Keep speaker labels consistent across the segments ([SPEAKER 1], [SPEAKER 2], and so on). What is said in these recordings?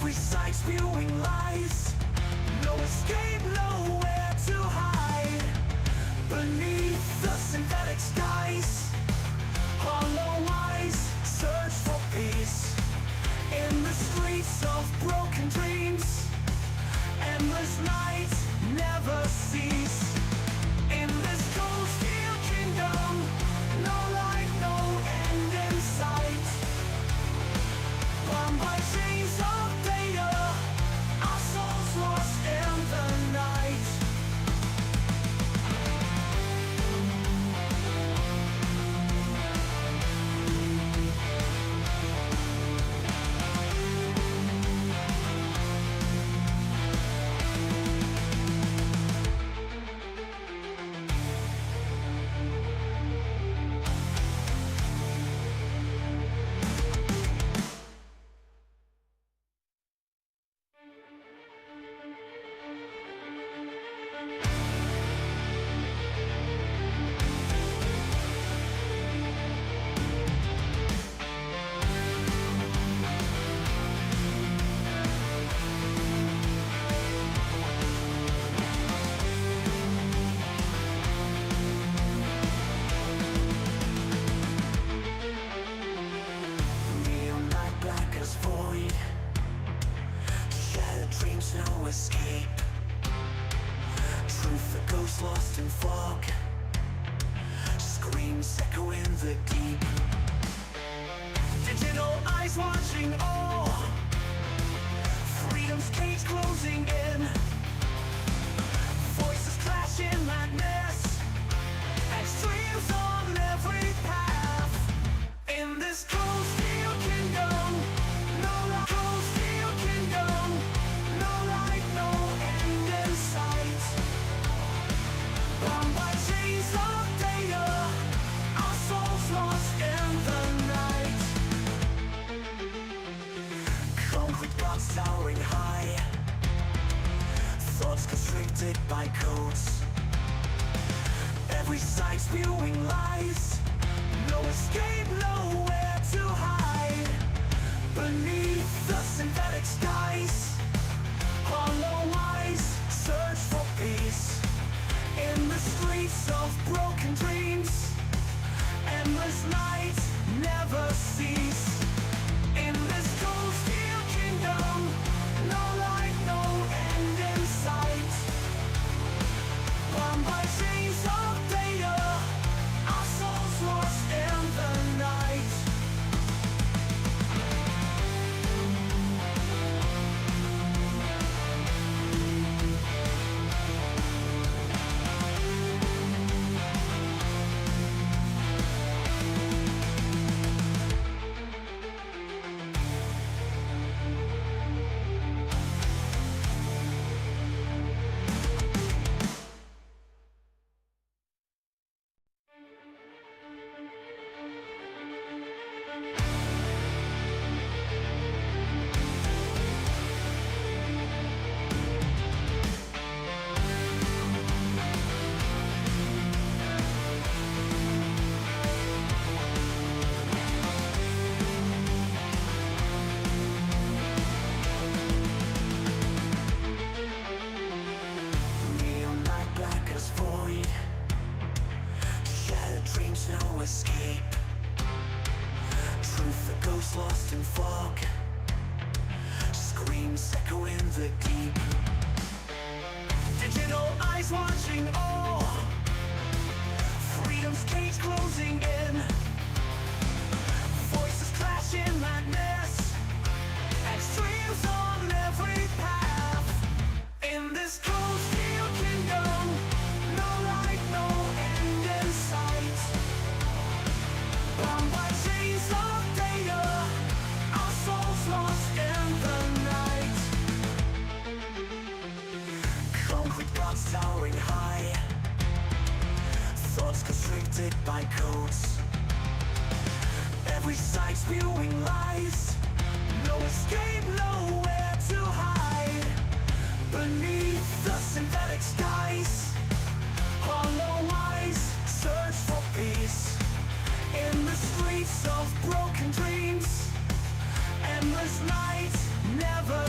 [SPEAKER 1] Every side spewing lies, no escape, nowhere to hide. Beneath the synthetic skies, hollow eyes search for peace. In the streets of broken dreams, endless nights never cease. In this cold steel kingdom, no light, no end in sight. Bound by chains of data, our souls lost in the night. No escape. Truth that goes lost in fog. Screams echo in the deep. Digital eyes watching all. Freedom's cage closing in. Voices clash in madness. Extremes on every path. In this cold steel kingdom, no light. Cold steel kingdom, no light, no end in sight. Bound by chains of data, our souls lost in the night. Concrete blocks towering high, thoughts constricted by codes. Every side spewing lies, no escape, nowhere to hide. Beneath the synthetic skies, hollow eyes search for peace. In the streets of broken dreams, endless nights never cease. In this cold steel kingdom, no light, no end in sight. Bound by chains of data, our souls lost in the night. No escape. Truth that goes lost in fog. Screams echo in the deep. Digital eyes watching all. Freedom's cage closing in. Voices clash in madness. Extremes on every path. In this cold steel kingdom, no light, no end in sight. Bound by chains of data, our souls lost in the night. Concrete blocks towering high, thoughts constricted by codes. Every side spewing lies, no escape, nowhere to hide. Beneath the synthetic skies, hollow eyes search for peace. In the streets of broken dreams, endless nights never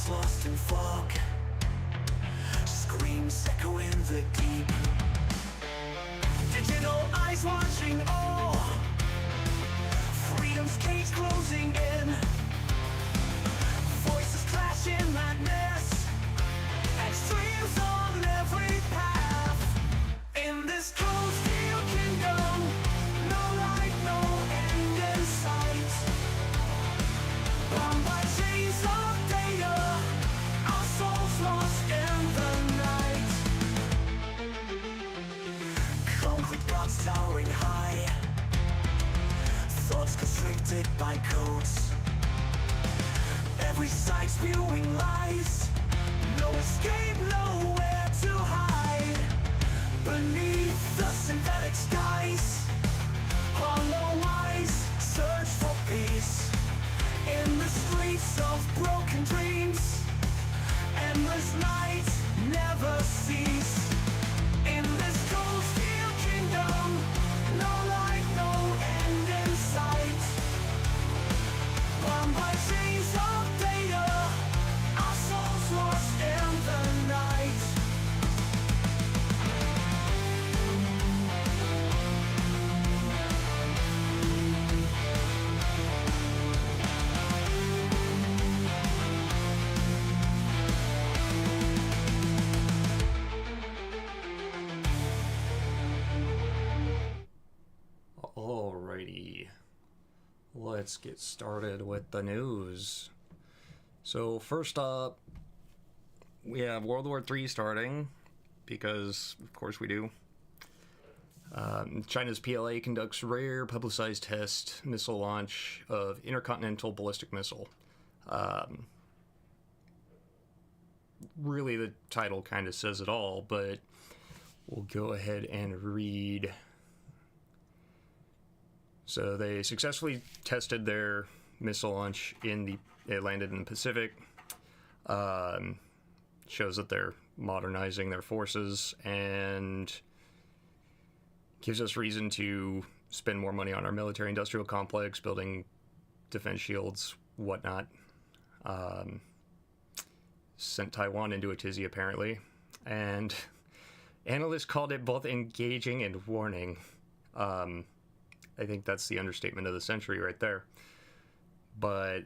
[SPEAKER 1] souls lost in fog. Screams echo in the deep. Digital eyes watching all. Freedom's cage closing in. Voices clash in madness. Extremes on every path. In this closed steel kingdom, no light, no end in sight. Bound by chains of data, our souls lost in the night. Concrete blocks towering high. Thoughts constricted by codes. Every side spewing lies. No escape, nowhere to hide. Beneath the synthetic skies, hollow eyes search for peace. In the streets of broken dreams, endless nights never cease. In this cold steel kingdom, no light, no end in sight. Bound by chains of data, our souls lost in the night.
[SPEAKER 2] Alrighty, let's get started with the news. So first up, we have World War III starting, because of course we do. China's PLA conducts rare publicized test missile launch of intercontinental ballistic missile. Really, the title kind of says it all, but we'll go ahead and read. So they successfully tested their missile launch it landed in the Pacific. Shows that they're modernizing their forces and gives us reason to spend more money on our military industrial complex, building defense shields, whatnot. Sent Taiwan into a tizzy, apparently. And analysts called it both engaging and warning. I think that's the understatement of the century right there. But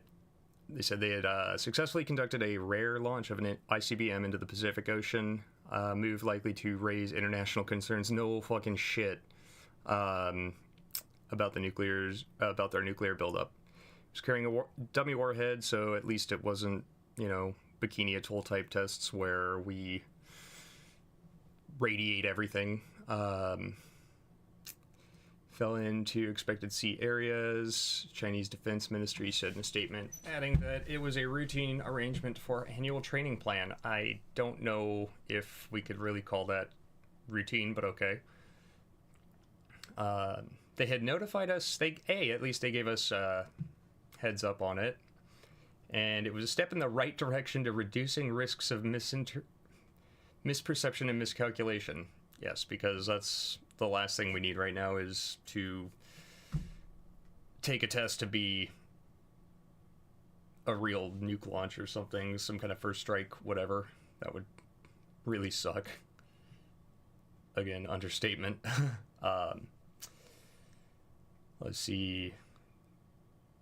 [SPEAKER 2] they said they had successfully conducted a rare launch of an ICBM into the Pacific Ocean, move likely to raise international concerns. No fucking shit about their nuclear buildup. It was carrying a dummy warhead, so at least it wasn't, Bikini Atoll type tests where we radiate everything. Fell into expected sea areas. Chinese Defense Ministry said in a statement, adding that it was a routine arrangement for annual training plan. I don't know if we could really call that routine, but okay. They had notified us. At least they gave us heads up on it, and it was a step in the right direction to reducing risks of misperception and miscalculation. Yes, because that's the last thing we need right now, is to take a test to be a real nuke launch or something, some kind of first strike, whatever. That would really suck. Again, understatement. Let's see.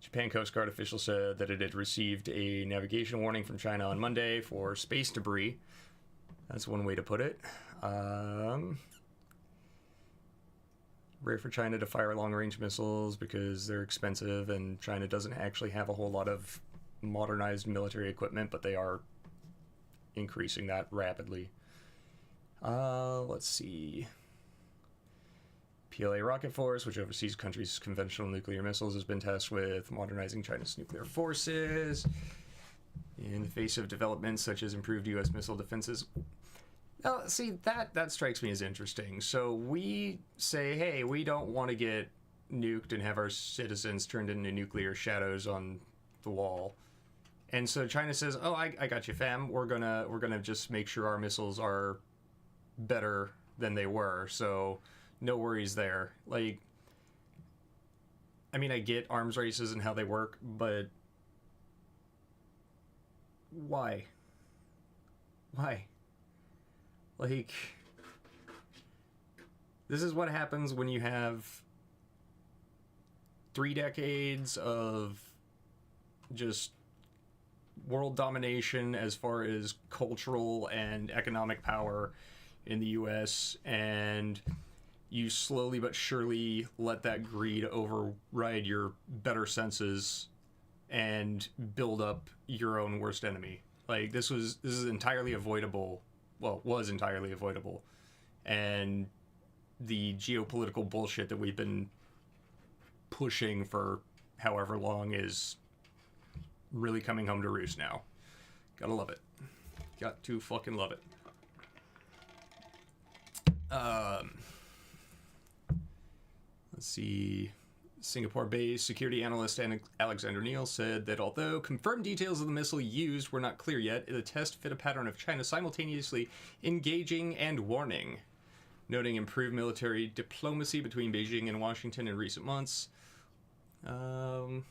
[SPEAKER 2] Japan Coast Guard official said that it had received a navigation warning from China on Monday for space debris. That's one way to put it. Rare for China to fire long-range missiles because they're expensive, and China doesn't actually have a whole lot of modernized military equipment, but they are increasing that rapidly. Let's see. PLA Rocket Force, which oversees countries' conventional nuclear missiles, has been tasked with modernizing China's nuclear forces in the face of developments such as improved U.S. missile defenses. Now, see, that strikes me as interesting. So we say, hey, we don't want to get nuked and have our citizens turned into nuclear shadows on the wall. And so China says, oh, I got you, fam. We're gonna just make sure our missiles are better than they were. So no worries there. Like, I mean, I get arms races and how they work, but why? Why? Like, this is what happens when you have 3 decades of just world domination as far as cultural and economic power in the US, and you slowly but surely let that greed override your better senses and build up your own worst enemy. Like, this is entirely avoidable. Well, was entirely avoidable. And the geopolitical bullshit that we've been pushing for however long is really coming home to roost now. Gotta love it. Got to fucking love it. Let's see. Singapore-based security analyst Alexander Neal said that although confirmed details of the missile used were not clear yet, the test fit a pattern of China simultaneously engaging and warning, noting improved military diplomacy between Beijing and Washington in recent months. Given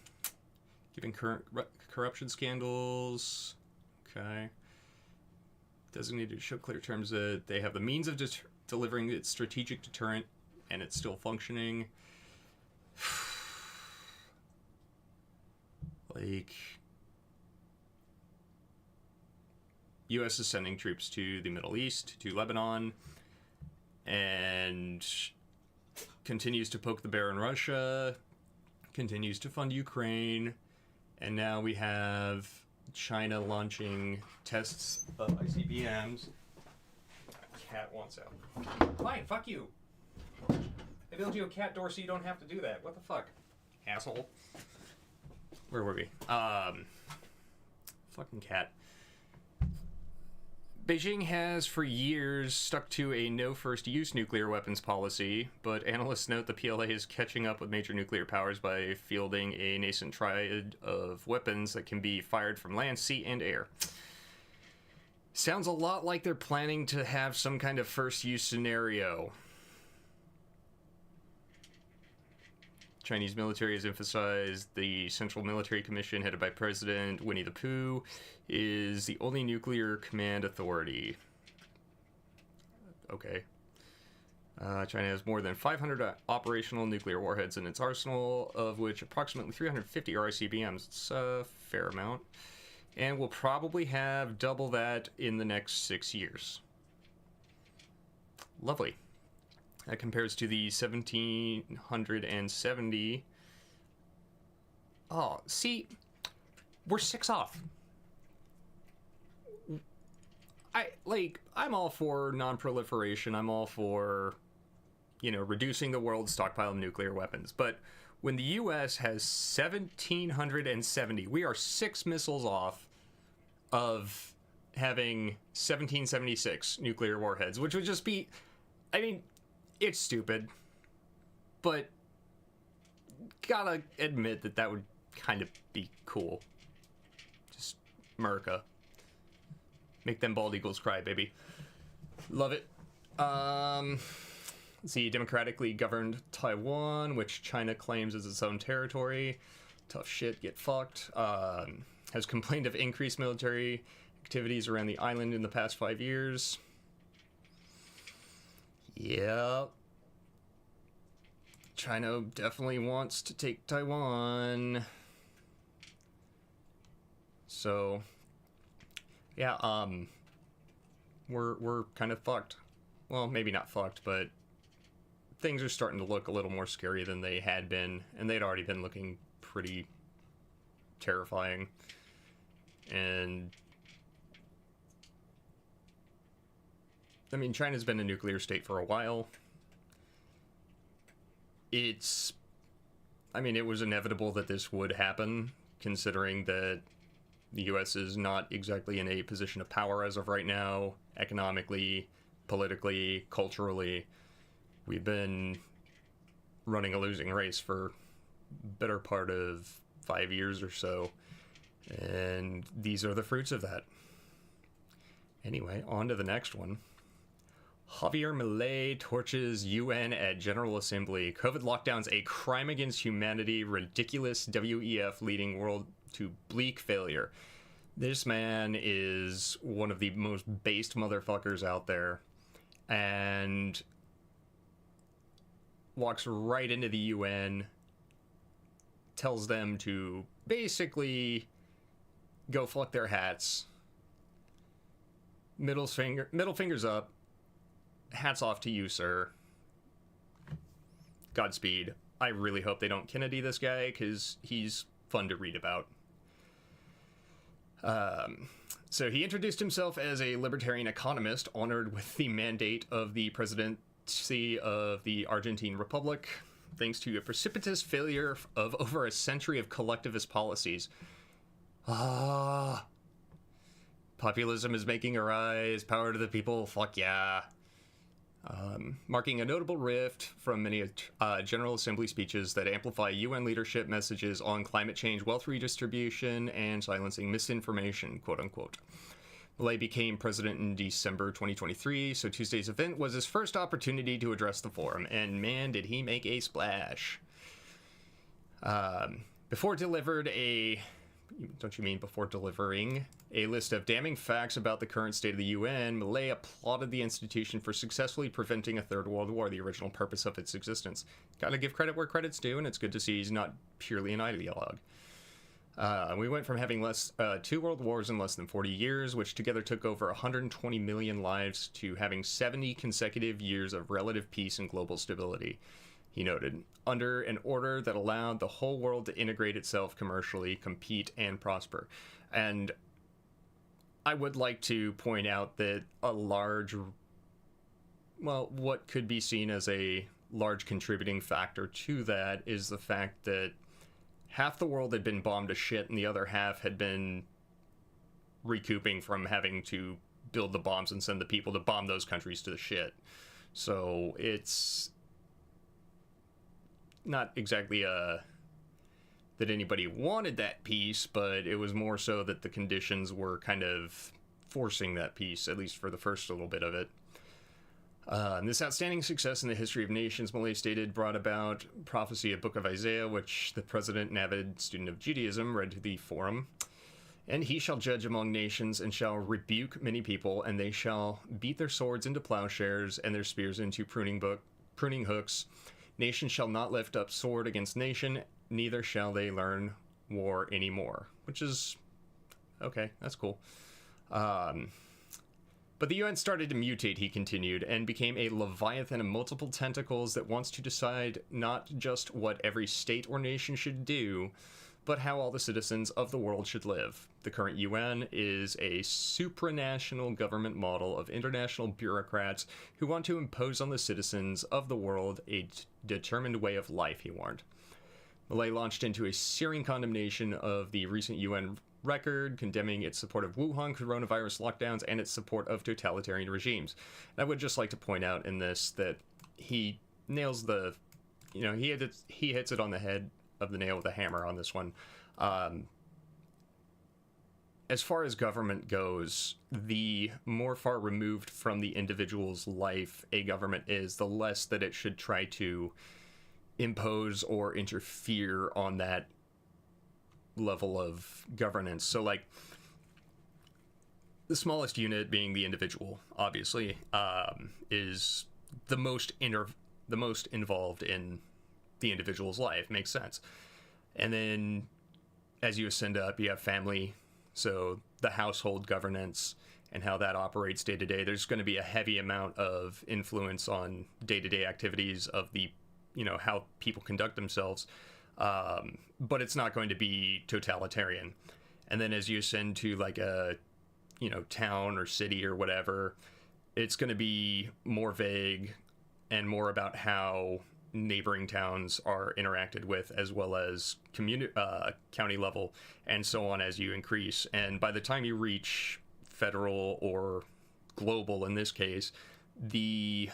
[SPEAKER 2] current corruption scandals. Okay. Designated to show clear terms that they have the means of delivering its strategic deterrent, and it's still functioning. Like, U.S. is sending troops to the Middle East, to Lebanon, and continues to poke the bear in Russia, continues to fund Ukraine, and now we have China launching tests of ICBMs. Cat wants out. Fine, fuck you. I built you a cat door so you don't have to do that. What the fuck? Asshole. Where were we? Fucking cat. Beijing has for years stuck to a no first use nuclear weapons policy, but analysts note the PLA is catching up with major nuclear powers by fielding a nascent triad of weapons that can be fired from land, sea, and air. Sounds a lot like they're planning to have some kind of first use scenario. Chinese military has emphasized the Central Military Commission, headed by President Winnie the Pooh, is the only nuclear command authority. Okay. China has more than 500 operational nuclear warheads in its arsenal, of which approximately 350 are ICBMs. It's a fair amount. And will probably have double that in the next 6 years. Lovely. That compares to the 1,770. Oh, see, we're 6 off. I'm all for non-proliferation. I'm all for, reducing the world's stockpile of nuclear weapons. But when the U.S. has 1,770, we are 6 missiles off of having 1776 nuclear warheads, which would just be, it's stupid, but gotta admit that would kind of be cool. Just America. Make them bald eagles cry, baby. Love it. Let's see, democratically governed Taiwan, which China claims as its own territory. Tough shit, get fucked. Has complained of increased military activities around the island in the past 5 years. Yep. China definitely wants to take Taiwan. So, yeah, we're kind of fucked. Well, maybe not fucked, but things are starting to look a little more scary than they had been, and they'd already been looking pretty terrifying. And China's been a nuclear state for a while. It was inevitable that this would happen, considering that the U.S. is not exactly in a position of power as of right now, economically, politically, culturally. We've been running a losing race for the better part of 5 years or so, and these are the fruits of that. Anyway, on to the next one. Javier Milei torches UN at General Assembly. COVID lockdowns a crime against humanity. Ridiculous WEF leading world to bleak failure. This man is one of the most based motherfuckers out there, and walks right into the UN, tells them to basically go fuck their hats. Middle fingers up. Hats off to you, sir. Godspeed. I really hope they don't Kennedy this guy, because he's fun to read about. So he introduced himself as a libertarian economist honored with the mandate of the presidency of the Argentine Republic, thanks to a precipitous failure of over a century of collectivist policies. Populism is making a rise, power to the people, fuck yeah. Marking a notable rift from many General Assembly speeches that amplify UN leadership messages on climate change, wealth redistribution, and silencing misinformation, quote unquote. Milei became president in December 2023, so Tuesday's event was his first opportunity to address the forum, and man, did he make a splash. Before delivering a list of damning facts about the current state of the UN, Milei applauded the institution for successfully preventing a third world war, the original purpose of its existence. Gotta give credit where credit's due, and it's good to see he's not purely an ideologue. We went from having two world wars in less than 40 years, which together took over 120 million lives, to having 70 consecutive years of relative peace and global stability, he noted, under an order that allowed the whole world to integrate itself commercially, compete, and prosper. And I would like to point out that what could be seen as a large contributing factor to that is the fact that half the world had been bombed to shit and the other half had been recouping from having to build the bombs and send the people to bomb those countries to the shit. So it's not exactly that anybody wanted that peace, but it was more so that the conditions were kind of forcing that peace, at least for the first little bit of it. This outstanding success in the history of nations, Milei stated, brought about prophecy of Book of Isaiah, which the president, an avid student of Judaism, read to the forum. And he shall judge among nations, and shall rebuke many people, and they shall beat their swords into plowshares, and their spears into pruning hooks. Nation shall not lift up sword against nation, neither shall they learn war anymore. Which is okay, that's cool. But the UN started to mutate, he continued, and became a leviathan of multiple tentacles that wants to decide not just what every state or nation should do, but how all the citizens of the world should live. The current UN is a supranational government model of international bureaucrats who want to impose on the citizens of the world a determined way of life, he warned. Milei launched into a searing condemnation of the recent UN record, condemning its support of Wuhan coronavirus lockdowns and its support of totalitarian regimes. And I would just like to point out in this that he nails he hits it on the head of the nail with a hammer on this one. As far as government goes, the more far removed from the individual's life a government is, the less that it should try to impose or interfere on that level of governance. So, like, the smallest unit being the individual, obviously, is the most involved in the individual's life. Makes sense. And then as you ascend up, you have family, so the household governance and how that operates day to day. There's going to be a heavy amount of influence on day-to-day activities of the, how people conduct themselves. But it's not going to be totalitarian. And then as you ascend to like a, town or city or whatever, it's going to be more vague and more about how neighboring towns are interacted with, as well as county level and so on as you increase. And by the time you reach federal or global, in this case, the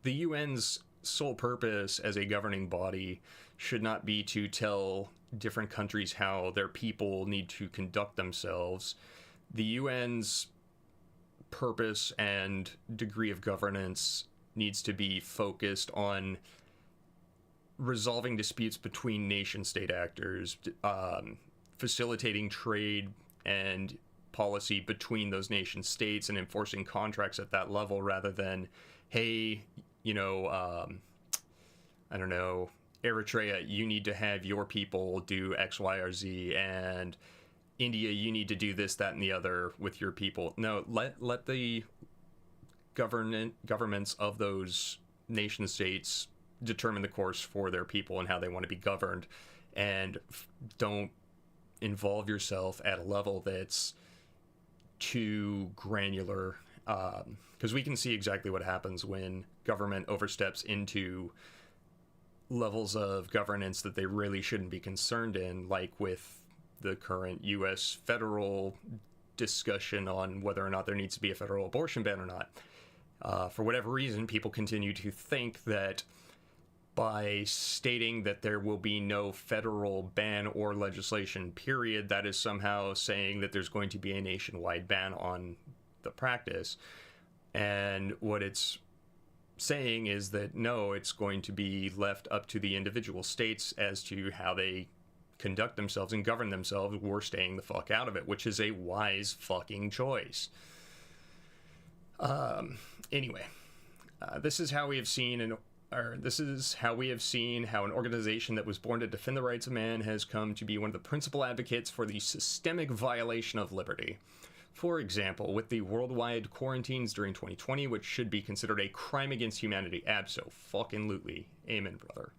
[SPEAKER 2] UN's sole purpose as a governing body should not be to tell different countries how their people need to conduct themselves. The UN's purpose and degree of governance needs to be focused on resolving disputes between nation-state actors, facilitating trade and policy between those nation states and enforcing contracts at that level, rather than, hey, I don't know, Eritrea, you need to have your people do X, Y, or Z, and India, you need to do this, that, and the other with your people. No, let the governments of those nation states determine the course for their people and how they want to be governed, and don't involve yourself at a level that's too granular, because we can see exactly what happens when government oversteps into levels of governance that they really shouldn't be concerned in, like with the current U.S. federal discussion on whether or not there needs to be a federal abortion ban or not. For whatever reason, people continue to think that by stating that there will be no federal ban or legislation, period, that is somehow saying that there's going to be a nationwide ban on the practice. And what it's saying is that no, it's going to be left up to the individual states as to how they conduct themselves and govern themselves. We're staying the fuck out of it, which is a wise fucking choice. Anyway, this is how we have seen how an organization that was born to defend the rights of man has come to be one of the principal advocates for the systemic violation of liberty. For example, with the worldwide quarantines during 2020, which should be considered a crime against humanity. Abso-fucking-lutely. Amen, brother.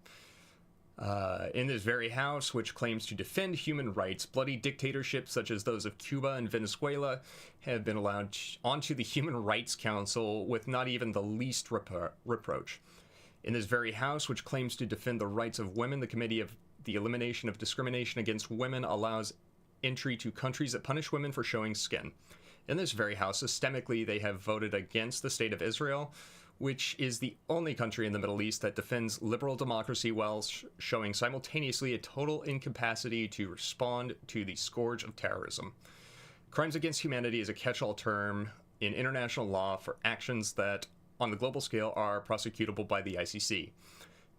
[SPEAKER 2] In this very house, which claims to defend human rights, bloody dictatorships such as those of Cuba and Venezuela have been allowed onto the Human Rights Council with not even the least reproach. In this very house, which claims to defend the rights of women, the Committee of the Elimination of Discrimination Against Women allows entry to countries that punish women for showing skin. In this very house, systemically, they have voted against the State of Israel, which is the only country in the Middle East that defends liberal democracy while showing simultaneously a total incapacity to respond to the scourge of terrorism. Crimes against humanity is a catch-all term in international law for actions that, on the global scale, are prosecutable by the ICC.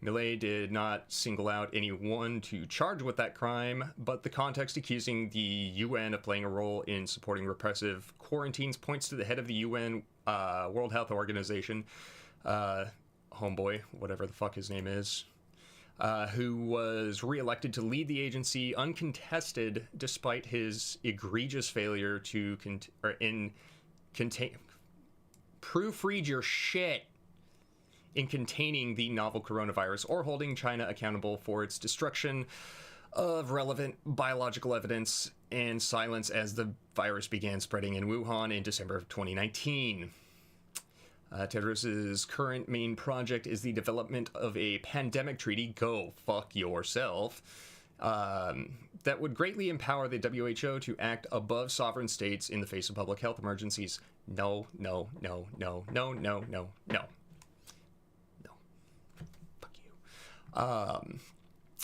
[SPEAKER 2] Milei did not single out anyone to charge with that crime, but the context accusing the UN of playing a role in supporting repressive quarantines points to the head of the UN World Health Organization, homeboy, whatever the fuck his name is, who was re-elected to lead the agency uncontested despite his egregious failure to proofread your shit in containing the novel coronavirus or holding China accountable for its destruction of relevant biological evidence and silence as the virus began spreading in Wuhan in December of 2019. Tedros's current main project is the development of a pandemic treaty, go fuck yourself, that would greatly empower the WHO to act above sovereign states in the face of public health emergencies. No.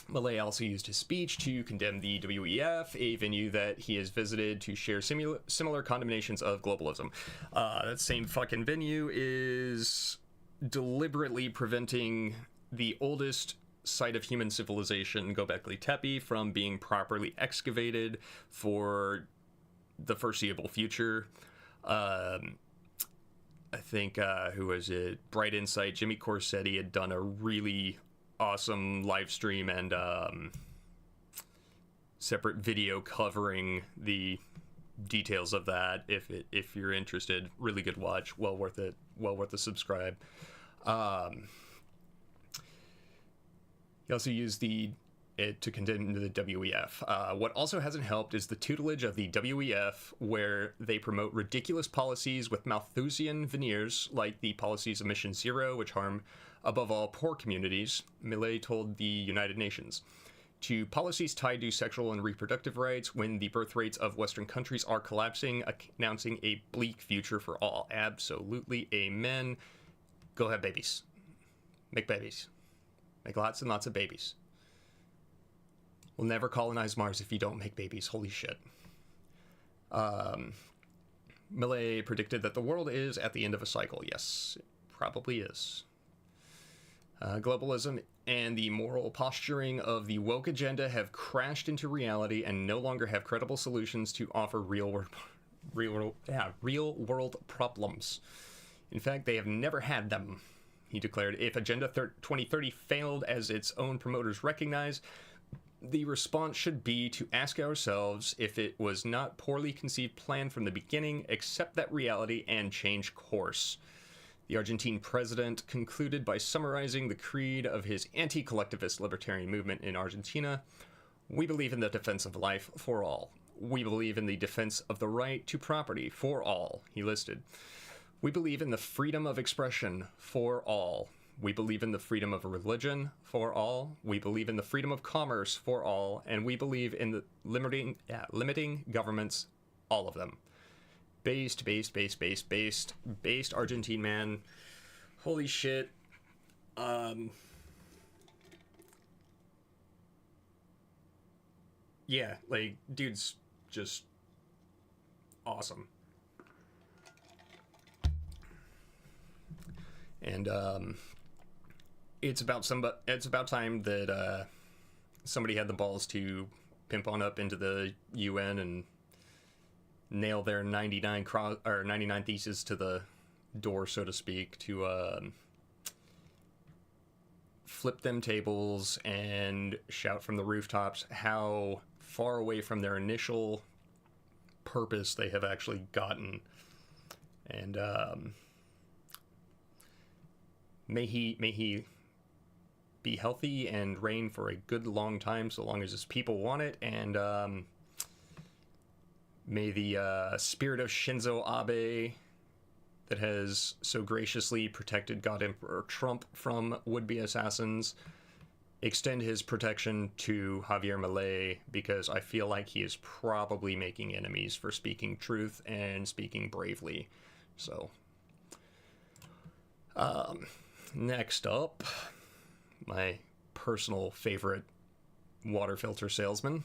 [SPEAKER 2] Milei also used his speech to condemn the WEF, a venue that he has visited, to share similar condemnations of globalism. That same fucking venue is deliberately preventing the oldest site of human civilization, Göbekli Tepe, from being properly excavated for the foreseeable future. I think, who was it? Bright Insight, Jimmy Corsetti had done a really awesome live stream and separate video covering the details of that. If you're interested, really good watch, well worth it, well worth the subscribe. He also used it to condemn the WEF. What also hasn't helped is the tutelage of the WEF, where they promote ridiculous policies with Malthusian veneers, like the policies of Mission Zero, which harm, above all, poor communities, Milei told the United Nations, to policies tied to sexual and reproductive rights when the birth rates of Western countries are collapsing, announcing a bleak future for all. Absolutely, amen. Go have babies. Make babies. Make lots and lots of babies. We'll never colonize Mars if you don't make babies. Holy shit. Milei predicted that the world is at the end of a cycle. Yes, it probably is. Globalism and the moral posturing of the woke agenda have crashed into reality and no longer have credible solutions to offer real world problems. In fact, they have never had them, he declared. If Agenda 2030 failed, as its own promoters recognize, the response should be to ask ourselves if it was not poorly conceived plan from the beginning, accept that reality, and change course. The Argentine president concluded by summarizing the creed of his anti-collectivist libertarian movement in Argentina. We believe in the defense of life for all. We believe in the defense of the right to property for all, he listed. We believe in the freedom of expression for all. We believe in the freedom of religion for all. We believe in the freedom of commerce for all. And we believe in the limiting governments, all of them. Based, Argentine man. Holy shit. Yeah, like, dude's just awesome. And, it's about time that, somebody had the balls to pimp on up into the UN and nail their 99 theses to the door, so to speak, to flip them tables and shout from the rooftops how far away from their initial purpose they have actually gotten. And may he be healthy and reign for a good long time, so long as his people want it. And may the spirit of Shinzo Abe that has so graciously protected God Emperor Trump from would-be assassins extend his protection to Javier Milei, because I feel like he is probably making enemies for speaking truth and speaking bravely. So, next up, my personal favorite water filter salesman.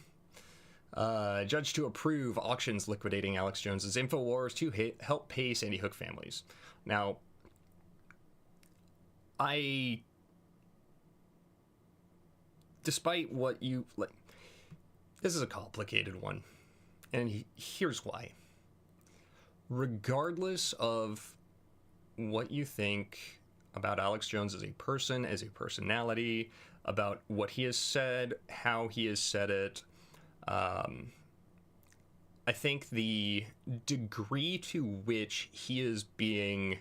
[SPEAKER 2] Judge to approve auctions liquidating Alex Jones's Infowars to help pay Sandy Hook families. Now, despite what you like, this is a complicated one, and here's why. Regardless of what you think about Alex Jones as a person, as a personality, about what he has said, how he has said it, I think the degree to which he is being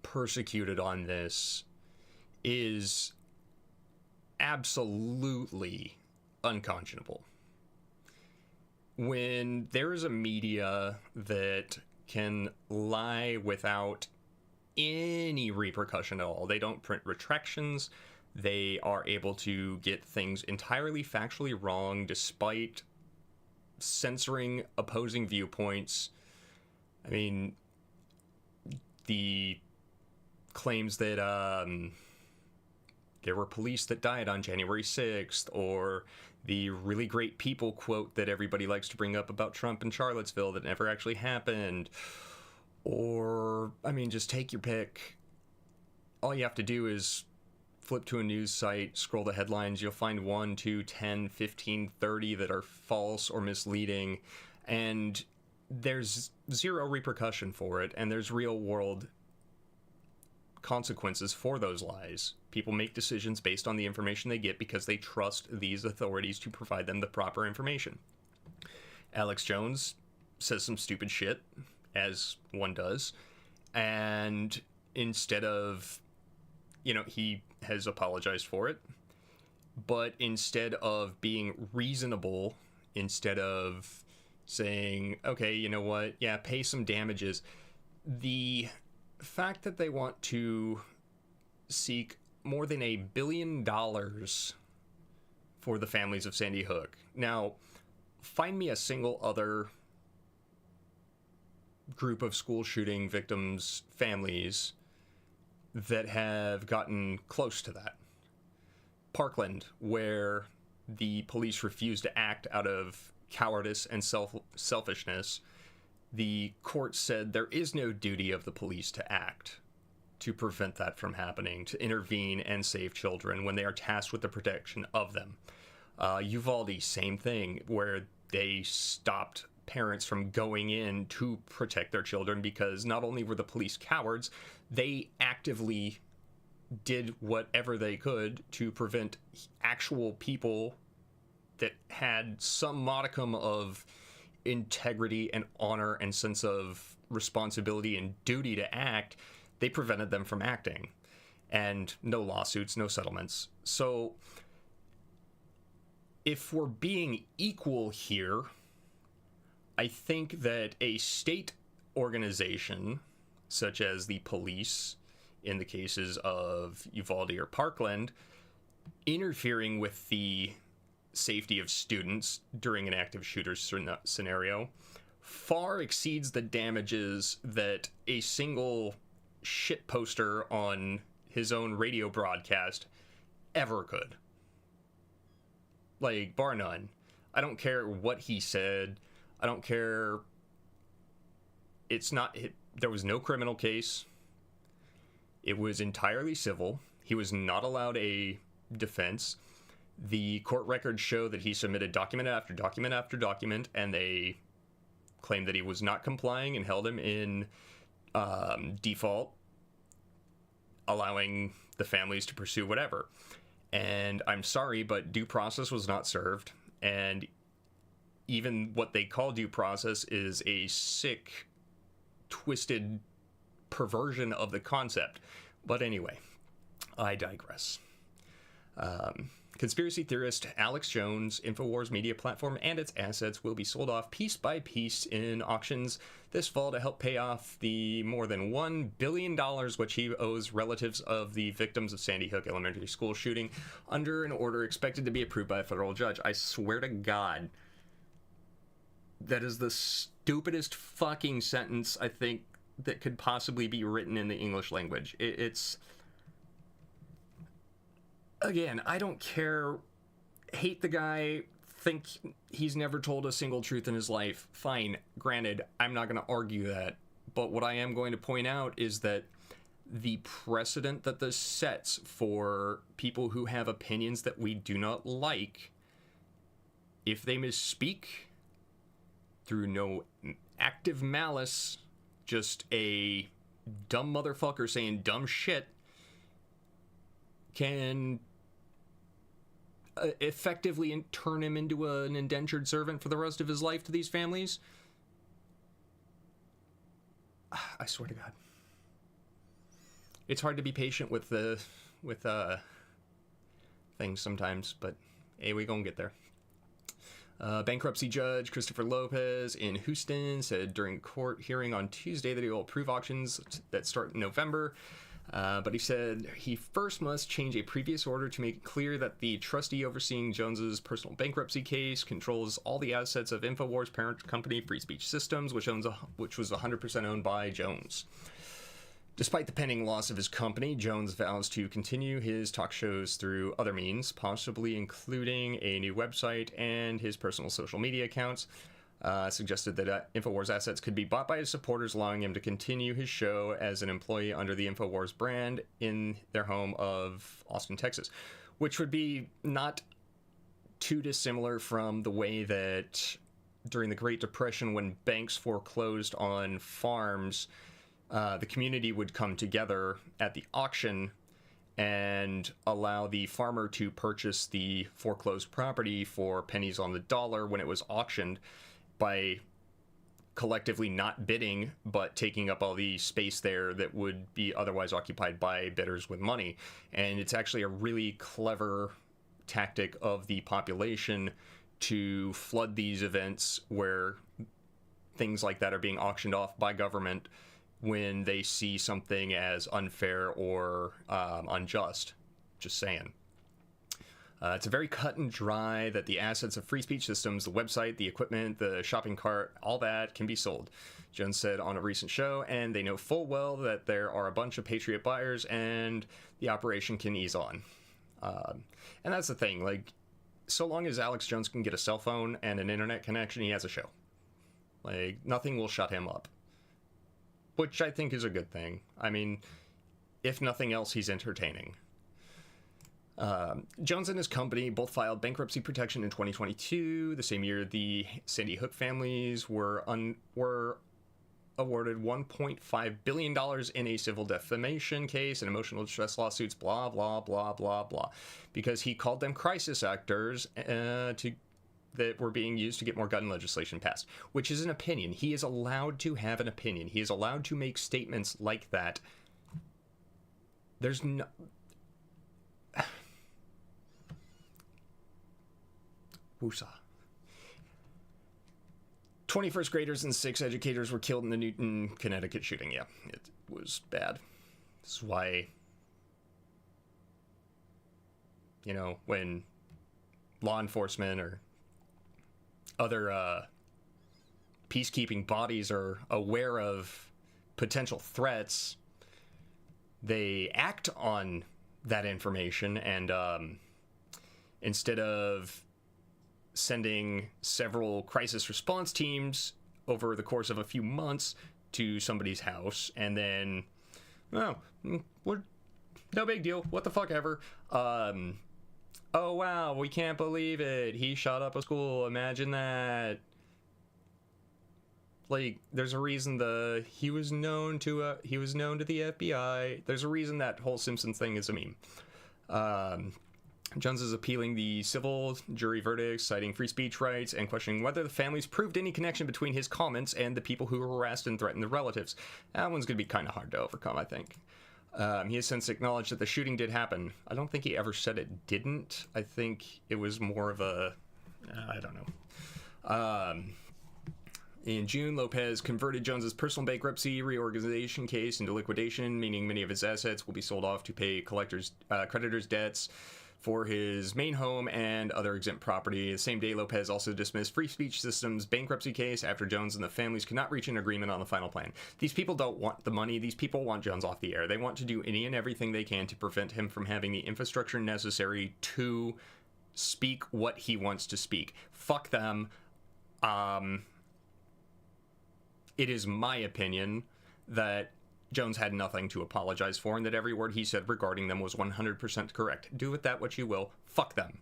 [SPEAKER 2] persecuted on this is absolutely unconscionable. When there is a media that can lie without any repercussion at all, they don't print retractions, they are able to get things entirely factually wrong despite censoring opposing viewpoints. I mean, the claims that there were police that died on January 6th, or the really great people quote that everybody likes to bring up about Trump in Charlottesville that never actually happened, or, I mean, just take your pick. All you have to do is flip to a news site, scroll the headlines, you'll find 1, 2, 10, 15, 30 that are false or misleading, and there's zero repercussion for it, and there's real world consequences for those lies. People make decisions based on the information they get because they trust these authorities to provide them the proper information. Alex Jones says some stupid shit, as one does, and instead of, he has apologized for it, but instead of being reasonable, instead of saying, okay, you know what, yeah, pay some damages, the fact that they want to seek more than $1 billion for the families of Sandy Hook. Now, find me a single other group of school shooting victims' families that have gotten close to that. Parkland, where the police refused to act out of cowardice and selfishness, the court said there is no duty of the police to act to prevent that from happening, to intervene and save children when they are tasked with the protection of them. Uvalde, same thing, where they stopped parents from going in to protect their children because not only were the police cowards, they actively did whatever they could to prevent actual people that had some modicum of integrity and honor and sense of responsibility and duty to act. They prevented them from acting, and no lawsuits, no settlements. So if we're being equal here, I think that a state organization such as the police in the cases of Uvalde or Parkland interfering with the safety of students during an active shooter scenario far exceeds the damages that a single shit poster on his own radio broadcast ever could. Like, bar none. I don't care what he said. I don't care. There was no criminal case. It was entirely civil. He was not allowed a defense. The court records show that he submitted document after document after document, and they claimed that he was not complying and held him in default, allowing the families to pursue whatever. And I'm sorry, but due process was not served. And even what they call due process is a sick, twisted perversion of the concept. But anyway, I digress. Conspiracy theorist Alex Jones' Infowars media platform and its assets will be sold off piece by piece in auctions this fall to help pay off the more than $1 billion which he owes relatives of the victims of Sandy Hook Elementary School shooting under an order expected to be approved by a federal judge. I swear to God, that is the stupidest fucking sentence I think that could possibly be written in the English language. It's... Again, I don't care. Hate the guy. Think he's never told a single truth in his life. Fine. Granted, I'm not going to argue that. But what I am going to point out is that the precedent that this sets for people who have opinions that we do not like, if they misspeak through no active malice, just a dumb motherfucker saying dumb shit, can effectively turn him into an indentured servant for the rest of his life to these families. I swear to God. It's hard to be patient with things sometimes, but hey, we gonna get there. Bankruptcy judge Christopher Lopez in Houston said during court hearing on Tuesday that he will approve auctions that start in November. But he said he first must change a previous order to make it clear that the trustee overseeing Jones's personal bankruptcy case controls all the assets of Infowars' parent company, Free Speech Systems, which was 100% owned by Jones. Despite the pending loss of his company, Jones vows to continue his talk shows through other means, possibly including a new website and his personal social media accounts. Suggested that Infowars assets could be bought by his supporters, allowing him to continue his show as an employee under the Infowars brand in their home of Austin, Texas, which would be not too dissimilar from the way that during the Great Depression, when banks foreclosed on farms, the community would come together at the auction and allow the farmer to purchase the foreclosed property for pennies on the dollar when it was auctioned, by collectively not bidding, but taking up all the space there that would be otherwise occupied by bidders with money. And it's actually a really clever tactic of the population to flood these events where things like that are being auctioned off by government when they see something as unfair or unjust. Just saying. It's a very cut and dry that the assets of Free Speech Systems, the website, the equipment, the shopping cart, all that can be sold, Jones said on a recent show, and they know full well that there are a bunch of Patriot buyers and the operation can ease on. And that's the thing, like, so long as Alex Jones can get a cell phone and an internet connection, he has a show. Like, nothing will shut him up. Which I think is a good thing. I mean, if nothing else, he's entertaining. Jones and his company both filed bankruptcy protection in 2022, the same year the Sandy Hook families were awarded $1.5 billion in a civil defamation case and emotional distress lawsuits, blah, blah, blah, blah, blah, because he called them crisis actors that were being used to get more gun legislation passed, which is an opinion. He is allowed to have an opinion. He is allowed to make statements like that. There's no... Woosah. 20 first graders and 6 educators were killed in the Newton, Connecticut shooting. Yeah, it was bad. This is why, you know, when law enforcement or other peacekeeping bodies are aware of potential threats, they act on that information, and instead of sending several crisis response teams over the course of a few months to somebody's house and then, well, no big deal, what the fuck ever, oh wow, we can't believe it, he shot up a school, imagine that. Like, there's a reason he was known to the FBI. There's a reason that whole Simpsons thing is a meme. Jones is appealing the civil jury verdicts, citing free speech rights, and questioning whether the families proved any connection between his comments and the people who harassed and threatened the relatives. That one's going to be kind of hard to overcome, I think. He has since acknowledged that the shooting did happen. I don't think he ever said it didn't. I think it was more of a... I don't know. In June, Lopez converted Jones's personal bankruptcy reorganization case into liquidation, meaning many of his assets will be sold off to pay creditors' debts for his main home and other exempt property. The same day, Lopez also dismissed Free Speech Systems' bankruptcy case after Jones and the families could not reach an agreement on the final plan. These people don't want the money. These people want Jones off the air. They want to do any and everything they can to prevent him from having the infrastructure necessary to speak what he wants to speak. Fuck them. It is my opinion that Jones had nothing to apologize for and that every word he said regarding them was 100% correct. Do with that what you will. Fuck them.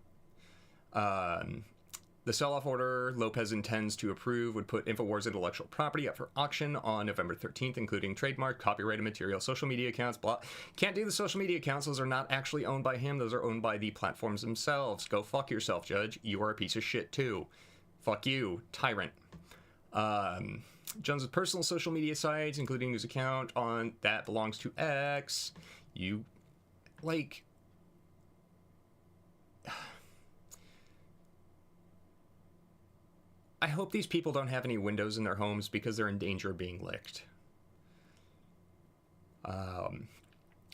[SPEAKER 2] The sell-off order Lopez intends to approve would put Infowars intellectual property up for auction on November 13th, including trademark, copyrighted material, social media accounts, blah. Can't do the social media accounts. Those are not actually owned by him. Those are owned by the platforms themselves. Go fuck yourself, Judge. You are a piece of shit, too. Fuck you, tyrant. Jones's personal social media sites, including his account on that belongs to X. You, like... I hope these people don't have any windows in their homes because they're in danger of being licked.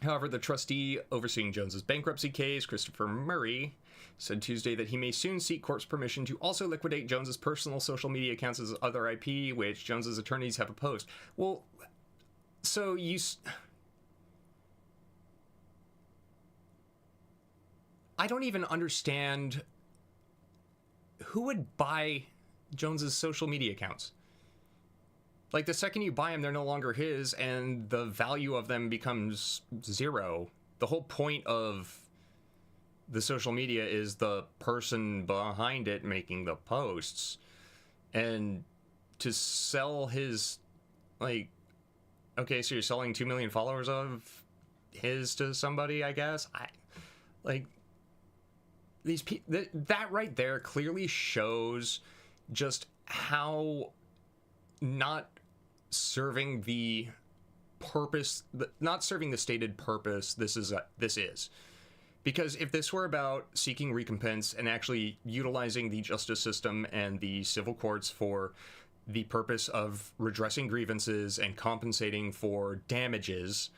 [SPEAKER 2] However, the trustee overseeing Jones's bankruptcy case, Christopher Murray, said Tuesday that he may soon seek court's permission to also liquidate Jones's personal social media accounts as other IP, which Jones's attorneys have opposed. Well, so I don't even understand who would buy Jones's social media accounts. Like, the second you buy them, they're no longer his, and the value of them becomes zero. The whole point of the social media is the person behind it making the posts. And to sell his, like, okay, so you're selling 2 million followers of his to somebody, I guess? These people, that right there clearly shows just how not serving the purpose, not serving the stated purpose this is. Because if this were about seeking recompense and actually utilizing the justice system and the civil courts for the purpose of redressing grievances and compensating for damages,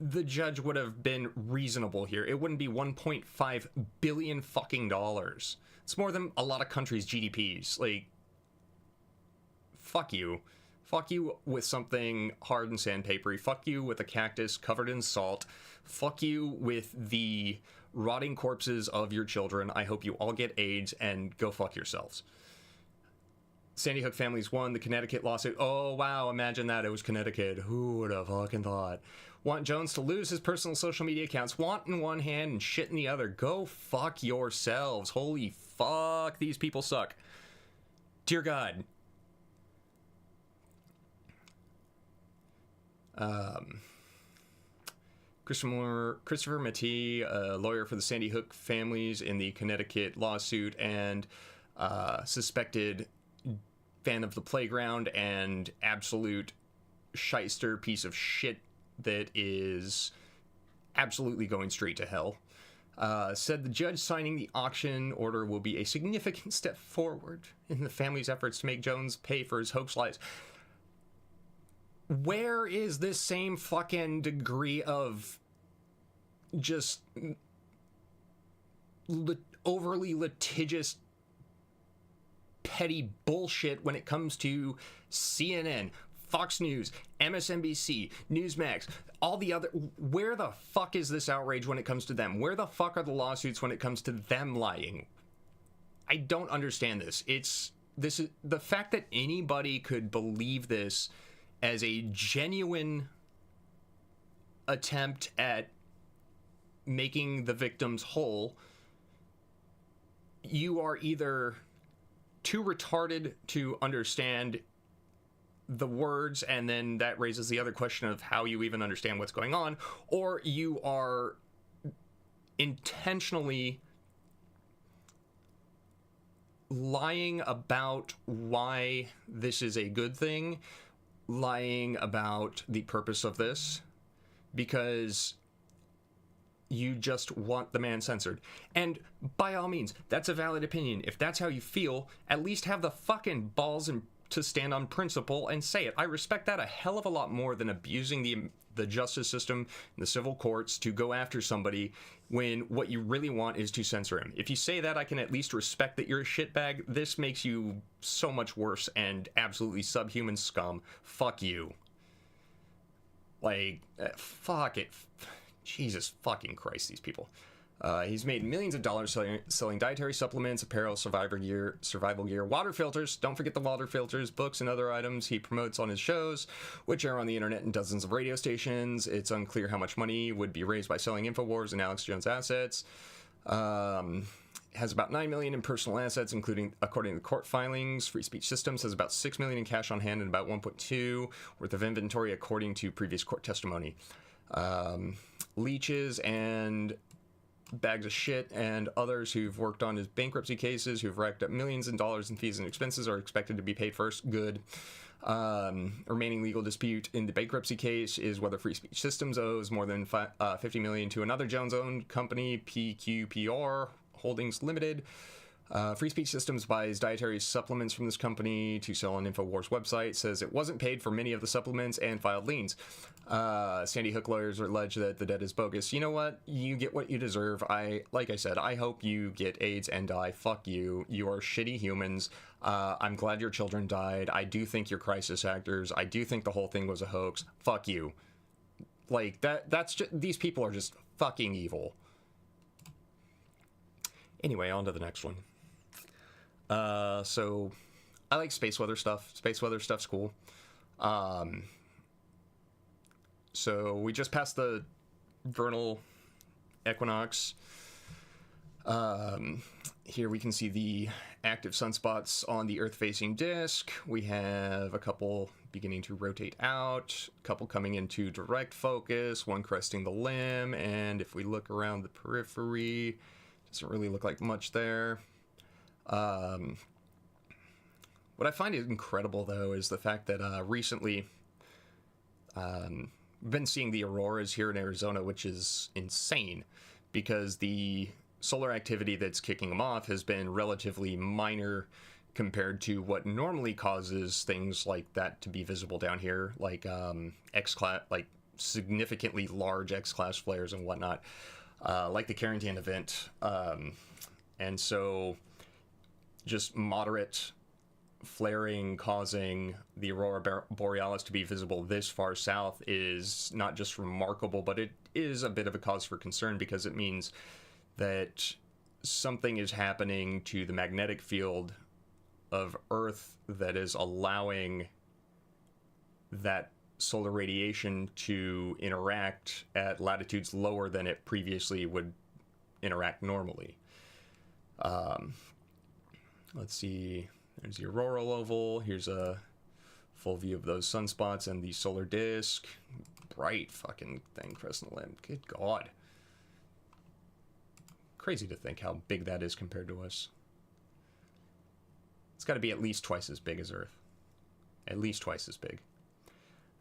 [SPEAKER 2] the judge would have been reasonable here. It wouldn't be $1.5 billion fucking dollars. It's more than a lot of countries' GDPs. Like, fuck you. Fuck you with something hard and sandpapery. Fuck you with a cactus covered in salt. Fuck you with the rotting corpses of your children. I hope you all get AIDS and go fuck yourselves. Sandy Hook families won the Connecticut lawsuit. Oh, wow, imagine that. It was Connecticut. Who would have fucking thought? Want Jones to lose his personal social media accounts. Want in one hand and shit in the other. Go fuck yourselves. Holy fuck, these people suck. Dear God. Christopher Matee, a lawyer for the Sandy Hook families in the Connecticut lawsuit, and suspected fan of the playground and absolute shyster piece of shit that is absolutely going straight to hell, said the judge signing the auction order will be a significant step forward in the family's efforts to make Jones pay for his hoax lies. Where is this same fucking degree of just overly litigious petty bullshit when it comes to CNN, Fox News, MSNBC, Newsmax, all the other... Where the fuck is this outrage when it comes to them? Where the fuck are the lawsuits when it comes to them lying? I don't understand this. This is the fact that anybody could believe this as a genuine attempt at making the victims whole. You are either too retarded to understand the words, and then that raises the other question of how you even understand what's going on, or you are intentionally lying about why this is a good thing, lying about the purpose of this, because you just want the man censored. And by all means, that's a valid opinion. If that's how you feel, at least have the fucking balls to stand on principle and say it. I respect that a hell of a lot more than abusing the justice system and the civil courts to go after somebody when what you really want is to censor him. If you say that, I can at least respect that you're a shitbag. This makes you so much worse and absolutely subhuman scum. Fuck you. Like, fuck it. Jesus fucking Christ, these people. He's made millions of dollars selling dietary supplements, apparel, survival gear, water filters. Don't forget the water filters, books, and other items he promotes on his shows, which are on the internet and dozens of radio stations. It's unclear how much money would be raised by selling Infowars and Alex Jones assets. Has about $9 million in personal assets, including, according to court filings. Free Speech Systems has about $6 million in cash on hand and about $1.2 worth of inventory, according to previous court testimony. Leeches and bags of shit and others who've worked on his bankruptcy cases, who've racked up millions in dollars in fees and expenses, are expected to be paid first. Good. Remaining legal dispute in the bankruptcy case is whether Free Speech Systems owes more than $50 million to another Jones-owned company, PQPR Holdings Limited. Free Speech Systems buys dietary supplements from this company to sell on Infowars website, says it wasn't paid for many of the supplements, and filed liens. Sandy Hook lawyers allege that the debt is bogus. You know what? You get what you deserve. Like I said, I hope you get AIDS and die. Fuck you. You are shitty humans. I'm glad your children died. I do think you're crisis actors. I do think the whole thing was a hoax. Fuck you. Like, that's just... These people are just fucking evil. Anyway, on to the next one. So I like space weather stuff. Space weather stuff's cool. So we just passed the vernal equinox. Here we can see the active sunspots on the Earth-facing disk. We have a couple beginning to rotate out, a couple coming into direct focus, one cresting the limb, and if we look around the periphery, doesn't really look like much there. What I find incredible, though, is the fact that recently we've been seeing the auroras here in Arizona, which is insane because the solar activity that's kicking them off has been relatively minor compared to what normally causes things like that to be visible down here, like X-class, like significantly large X-class flares and whatnot, like the Carrington event. And so just moderate flaring causing the aurora borealis to be visible this far south is not just remarkable, but it is a bit of a cause for concern because it means that something is happening to the magnetic field of Earth that is allowing that solar radiation to interact at latitudes lower than it previously would interact normally. Let's see, there's the auroral oval. Here's a full view of those sunspots and the solar disk. Bright fucking thing, crescent limb. Good God. Crazy to think how big that is compared to us. It's got to be at least twice as big as Earth. At least twice as big.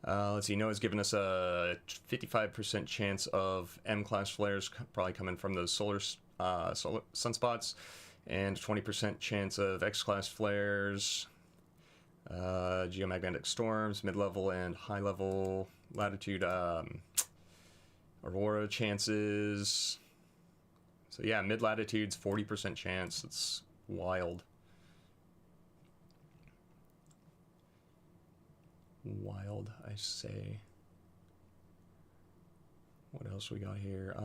[SPEAKER 2] Let's see, NOAA's given us a 55% chance of M-class flares probably coming from those solar sunspots, and 20% chance of X-class flares, geomagnetic storms, mid-level and high-level latitude aurora chances. So yeah, mid-latitudes, 40% chance. It's wild. Wild, I say. What else we got here?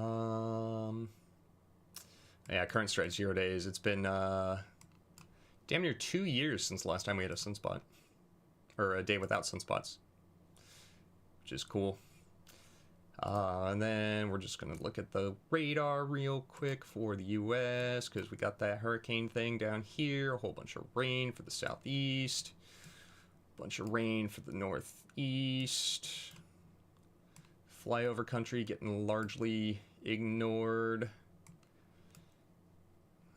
[SPEAKER 2] Yeah, current stretch 0 days. It's been damn near 2 years since the last time we had a sunspot, or a day without sunspots, which is cool. And then we're just gonna look at the radar real quick for the U.S. because we got that hurricane thing down here. A whole bunch of rain for the southeast. Bunch of rain for the northeast. Flyover country getting largely ignored.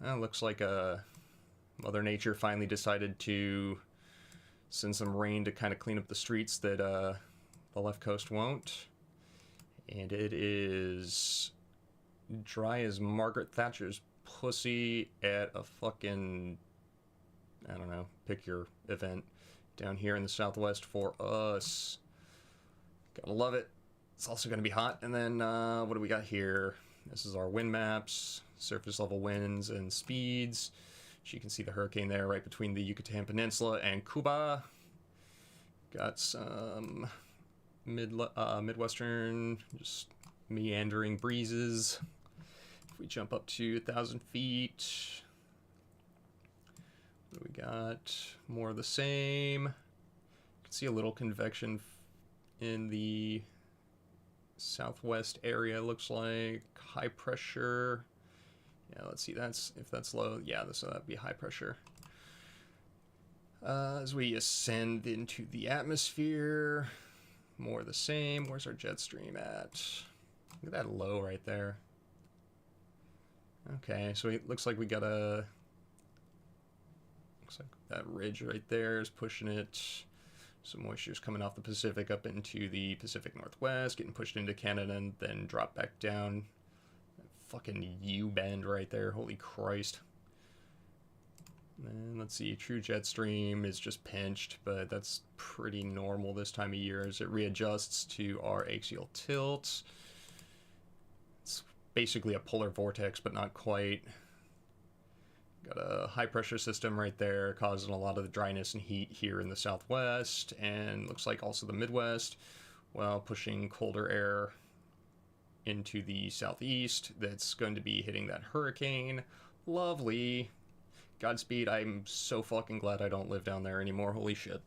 [SPEAKER 2] Looks like Mother Nature finally decided to send some rain to kind of clean up the streets that the left coast won't. And it is dry as Margaret Thatcher's pussy at a fucking, I don't know, pick your event. Down here in the southwest for us. Gotta love it. It's also gonna be hot. And then what do we got here? This is our wind maps, surface level winds and speeds. So you can see the hurricane there right between the Yucatan Peninsula and Cuba. Got some midwestern, just meandering breezes. If we jump up to 1,000 feet, what do we got? More of the same. You can see a little convection in the southwest area, looks like. High pressure. Yeah, let's see, if that's low. Yeah, that'd be high pressure. As we ascend into the atmosphere, more of the same. Where's our jet stream at? Look at that low right there. Okay, so it looks like we got a... Looks like that ridge right there is pushing it. Some moisture's coming off the Pacific up into the Pacific Northwest, getting pushed into Canada, and then drop back down. That fucking U-bend right there, holy Christ. And let's see, true jet stream is just pinched, but that's pretty normal this time of year as it readjusts to our axial tilt. It's basically a polar vortex, but not quite. Got a high pressure system right there causing a lot of the dryness and heat here in the southwest, and looks like also the Midwest, while pushing colder air into the southeast that's going to be hitting that hurricane. Lovely. Godspeed. I'm so fucking glad I don't live down there anymore. Holy shit.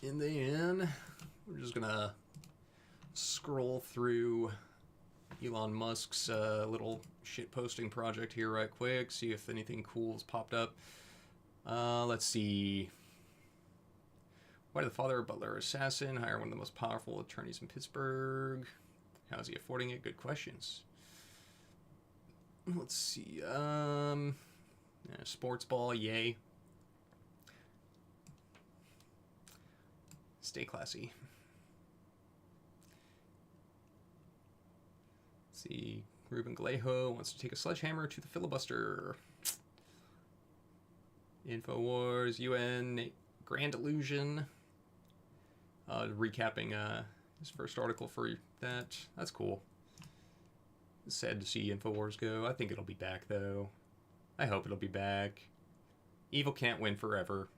[SPEAKER 2] In the end, we're just gonna scroll through Elon Musk's little shit posting project here right quick, see if anything cool has popped up. Let's see. Why did the father of Butler assassin hire one of the most powerful attorneys in Pittsburgh? How is he affording it? Good questions. Let's see. Sports ball, yay. Stay classy. Let's see. Ruben Galejo wants to take a sledgehammer to the filibuster. Infowars, UN, Grand Illusion. Recapping his first article for that. That's cool. It's sad to see Infowars go. I think it'll be back, though. I hope it'll be back. Evil can't win forever.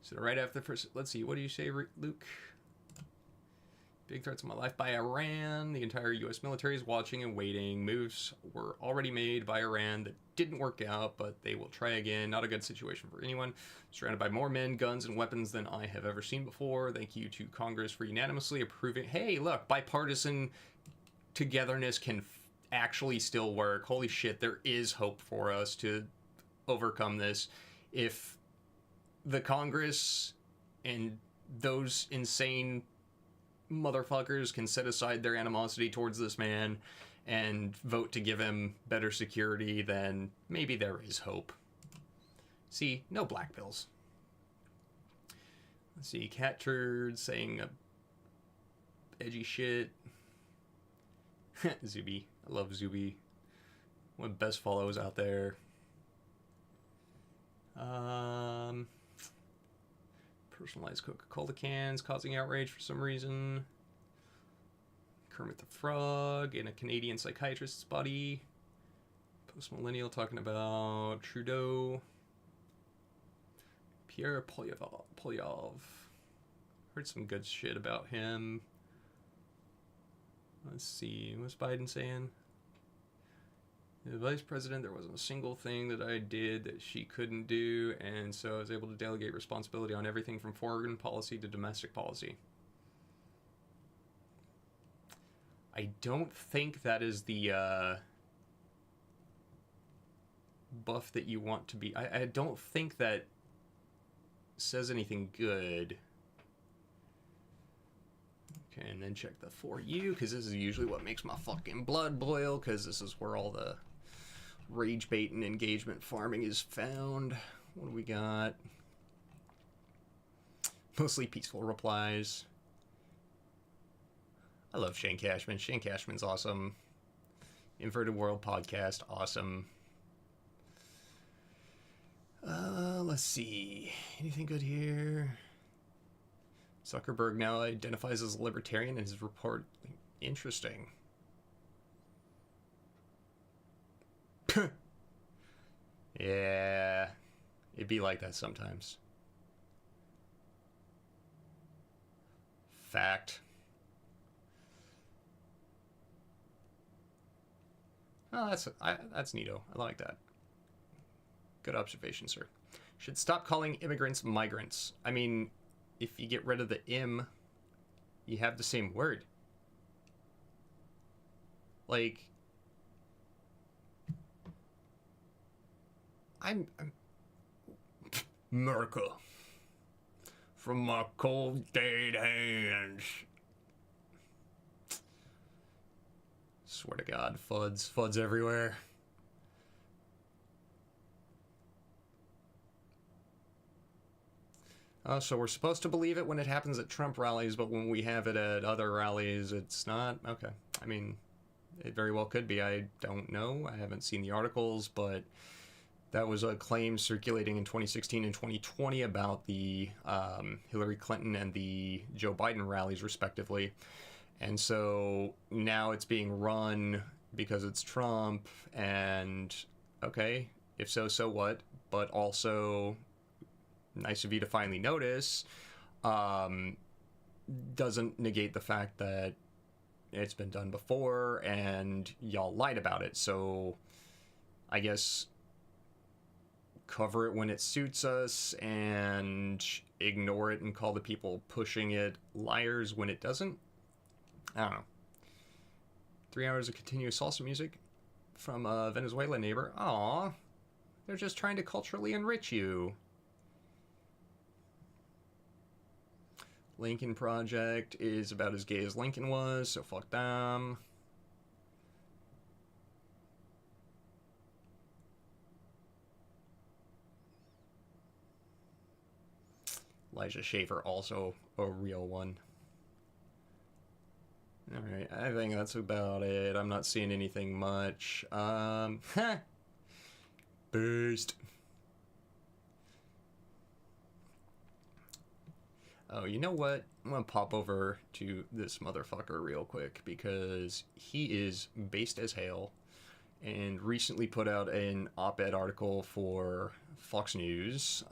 [SPEAKER 2] So right after the first... Let's see, what do you say, Luke? Big threats on my life by Iran. The entire U.S. military is watching and waiting. Moves were already made by Iran that didn't work out, but they will try again. Not a good situation for anyone. Surrounded by more men, guns, and weapons than I have ever seen before. Thank you to Congress for unanimously approving. Hey, look, bipartisan togetherness can actually still work. Holy shit, there is hope for us to overcome this. If the Congress and those insane motherfuckers can set aside their animosity towards this man and vote to give him better security, then maybe there is hope. See, no black pills. Let's see, cat turd saying edgy shit. Zuby. I love Zuby. One of the best follows out there. Personalized Coca-Cola cans causing outrage for some reason. Kermit the Frog in a Canadian psychiatrist's body. Post-millennial talking about Trudeau. Pierre Poilievre. Heard some good shit about him. Let's see, what's Biden saying? The vice president, there wasn't a single thing that I did that she couldn't do, and so I was able to delegate responsibility on everything from foreign policy to domestic policy. I don't think that is the buff that you want to be. I don't think that says anything good. Okay, and then check the For You, because this is usually what makes my fucking blood boil, because this is where all the rage bait and engagement farming is found. What do we got? Mostly peaceful replies. I love Shane Cashman. Shane Cashman's awesome. Inverted World podcast, awesome. Let's see. Anything good here? Zuckerberg now identifies as a libertarian in his report. Interesting. Yeah, it'd be like that sometimes. Fact. Oh, that's neato. I like that. Good observation, sir. Should stop calling immigrants migrants. I mean, if you get rid of the im, you have the same word. Like, I'm America from my cold dead hands. Swear to God, FUDs everywhere. So we're supposed to believe it when it happens at Trump rallies, but when we have it at other rallies, it's not? Okay. I mean, it very well could be. I don't know. I haven't seen the articles, but that was a claim circulating in 2016 and 2020 about the Hillary Clinton and the Joe Biden rallies, respectively. And so now it's being run because it's Trump, and okay, if so, so what? But also, nice of you to finally notice, doesn't negate the fact that it's been done before and y'all lied about it. So I guess cover it when it suits us and ignore it and call the people pushing it liars when it doesn't. I don't know. 3 hours of continuous salsa music from a Venezuela neighbor. Aw, they're just trying to culturally enrich you. Lincoln Project is about as gay as Lincoln was, so fuck them. Elijah Schaffer, also a real one. Alright, I think that's about it. I'm not seeing anything much. Boost. Oh, you know what? I'm gonna pop over to this motherfucker real quick because he is based as hell and recently put out an op-ed article for Fox News.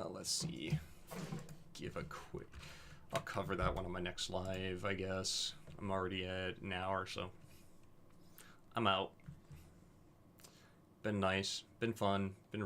[SPEAKER 2] Let's see. Give a quick... I'll cover that one on my next live, I guess. I'm already at an hour, so I'm out. Been nice, been fun, been